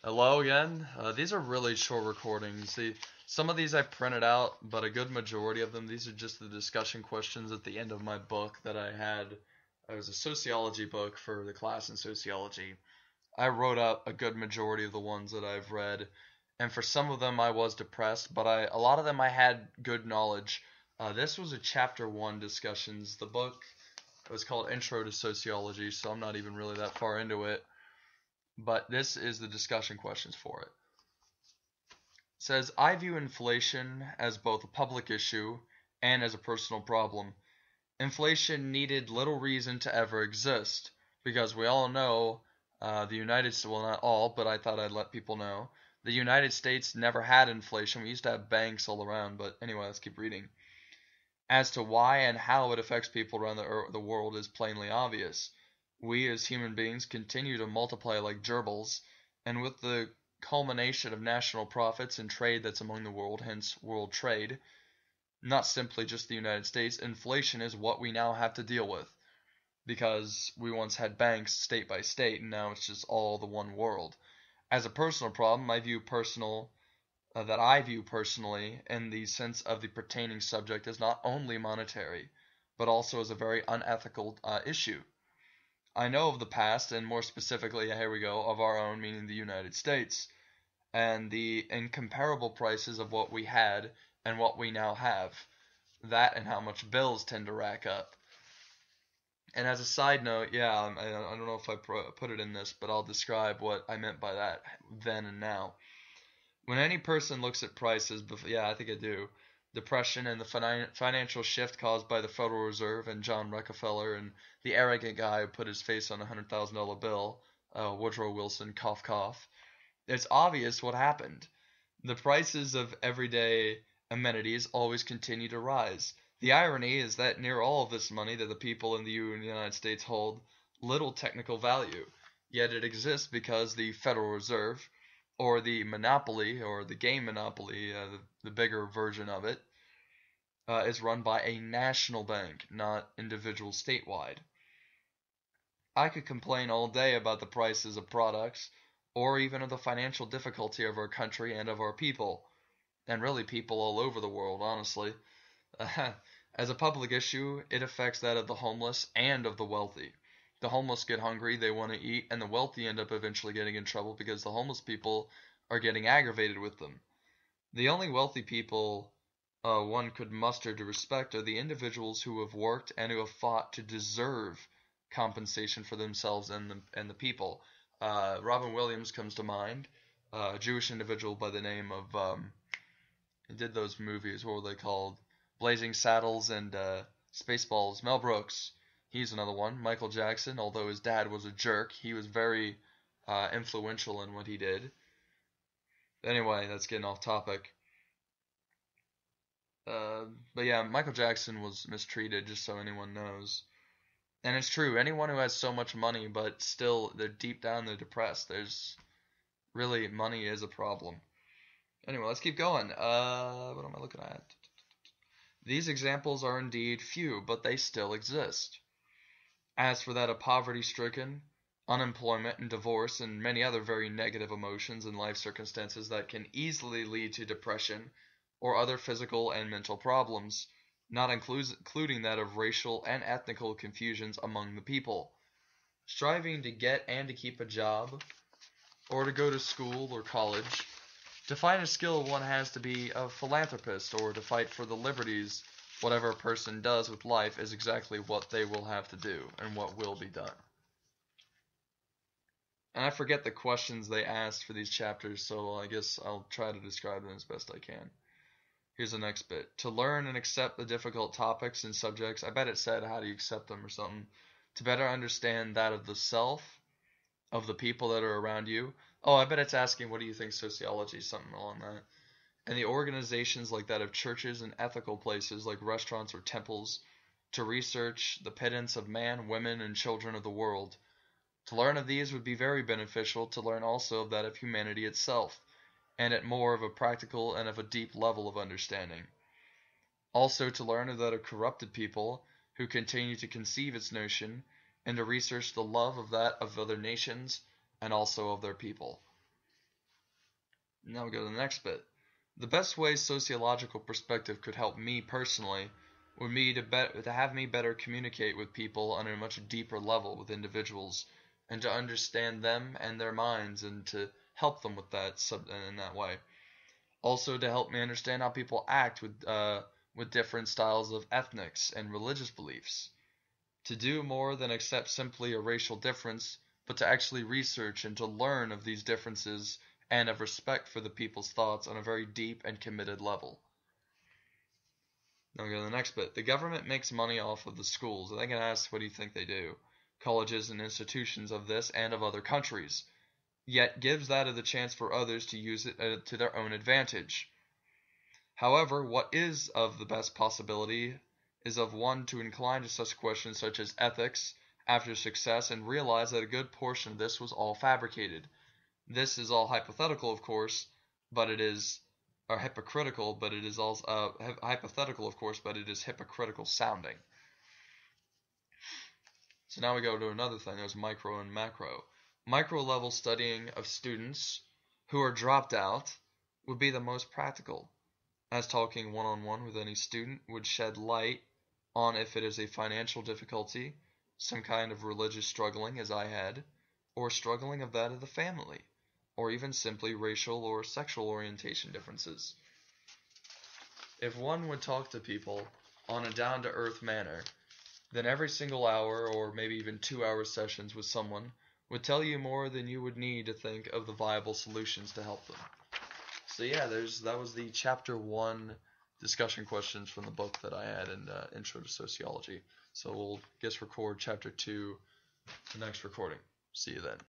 Hello again. These are really short recordings. Some of these I printed out, but a good majority of them, these are just the discussion questions at the end of my book that I had. It was a sociology book for the class in sociology. I wrote up a good majority of the ones that I've read, and for some of them I was depressed, but a lot of them I had good knowledge. This was a chapter one discussions. The book was called Intro to Sociology, so I'm not even really that far into it. But this is the discussion questions for it. It says, I view inflation as both a public issue and as a personal problem. Inflation needed little reason to ever exist, because we all know the United States, well, not all, but I thought I'd let people know. The United States never had inflation. We used to have banks all around, but anyway, let's keep reading. As to why and how it affects people around the world is plainly obvious. We as human beings continue to multiply like gerbils, and with the culmination of national profits and trade that's among the world, hence world trade, not simply just the United States, inflation is what we now have to deal with. Because we once had banks state by state, and now it's just all the one world. As a personal problem, that I view personally in the sense of the pertaining subject is not only monetary, but also as a very unethical issue. I know of the past, and more specifically, here we go, of our own, meaning the United States, and the incomparable prices of what we had and what we now have. That and how much bills tend to rack up. And as a side note, yeah, I don't know if I put it in this, but I'll describe what I meant by that then and now. When any person looks at prices, yeah, I think I do, depression and the financial shift caused by the Federal Reserve and John Rockefeller and the arrogant guy who put his face on a $100,000 bill, Woodrow Wilson, cough cough, it's obvious what happened. The prices of everyday amenities always continue to rise. The irony is that near all of this money that the people in the United States hold little technical value, yet it exists because the Federal Reserve, or the monopoly, or the game monopoly, the bigger version of it, is run by a national bank, not individual statewide. I could complain all day about the prices of products, or even of the financial difficulty of our country and of our people, and really people all over the world, honestly. As a public issue, it affects that of the homeless and of the wealthy. The homeless get hungry, they want to eat, and the wealthy end up eventually getting in trouble because the homeless people are getting aggravated with them. The only wealthy people one could muster to respect are the individuals who have worked and who have fought to deserve compensation for themselves and the people. Robin Williams comes to mind, a Jewish individual by the name of he did those movies. What were they called? Blazing Saddles and Spaceballs. Mel Brooks. He's another one. Michael Jackson, although his dad was a jerk, he was very influential in what he did. Anyway, that's getting off topic. But yeah, Michael Jackson was mistreated, just so anyone knows. And it's true, anyone who has so much money, but still, they're deep down, they're depressed. There's really, money is a problem. Anyway, let's keep going. What am I looking at? These examples are indeed few, but they still exist. As for that of poverty-stricken, unemployment and divorce and many other very negative emotions and life circumstances that can easily lead to depression or other physical and mental problems, not including that of racial and ethnical confusions among the people. Striving to get and to keep a job, or to go to school or college, to find a skill one has to be a philanthropist or to fight for the liberties. Whatever a person does with life is exactly what they will have to do and what will be done. And I forget the questions they asked for these chapters, so I guess I'll try to describe them as best I can. Here's the next bit. To learn and accept the difficult topics and subjects, I bet it said how do you accept them or something, to better understand that of the self, of the people that are around you. Oh, I bet it's asking what do you think sociology, something along that. And the organizations like that of churches and ethical places like restaurants or temples, to research the pittance of man, women, and children of the world. To learn of these would be very beneficial to learn also of that of humanity itself, and at more of a practical and of a deep level of understanding. Also to learn of that of corrupted people who continue to conceive its notion, and to research the love of that of other nations and also of their people. Now we go to the next bit. The best way sociological perspective could help me personally would be to have me better communicate with people on a much deeper level with individuals, and to understand them and their minds, and to help them with that in that way. Also to help me understand how people act with different styles of ethnics and religious beliefs. To do more than accept simply a racial difference, but to actually research and to learn of these differences and of respect for the people's thoughts on a very deep and committed level. Now we go to the next bit. The government makes money off of the schools. And I can ask, what do you think they do? Colleges and institutions of this and of other countries, yet gives that the chance for others to use it to their own advantage. However, what is of the best possibility is of one to incline to such questions such as ethics after success, and realize that a good portion of this was all fabricated. This is all hypothetical, of course, but it is or hypocritical, but it is also hypothetical, of course, but it is hypocritical sounding. So now we go to another thing. There's micro and macro. Micro level studying of students who are dropped out would be the most practical, as talking one-on-one with any student would shed light on if it is a financial difficulty, some kind of religious struggling as I had, or struggling of that of the family, or even simply racial or sexual orientation differences. If one would talk to people on a down-to-earth manner, then every single hour, or maybe even 2-hour sessions with someone, would tell you more than you would need to think of the viable solutions to help them. So yeah, that was the chapter 1 discussion questions from the book that I had in Intro to Sociology. So we'll record chapter 2 the next recording. See you then.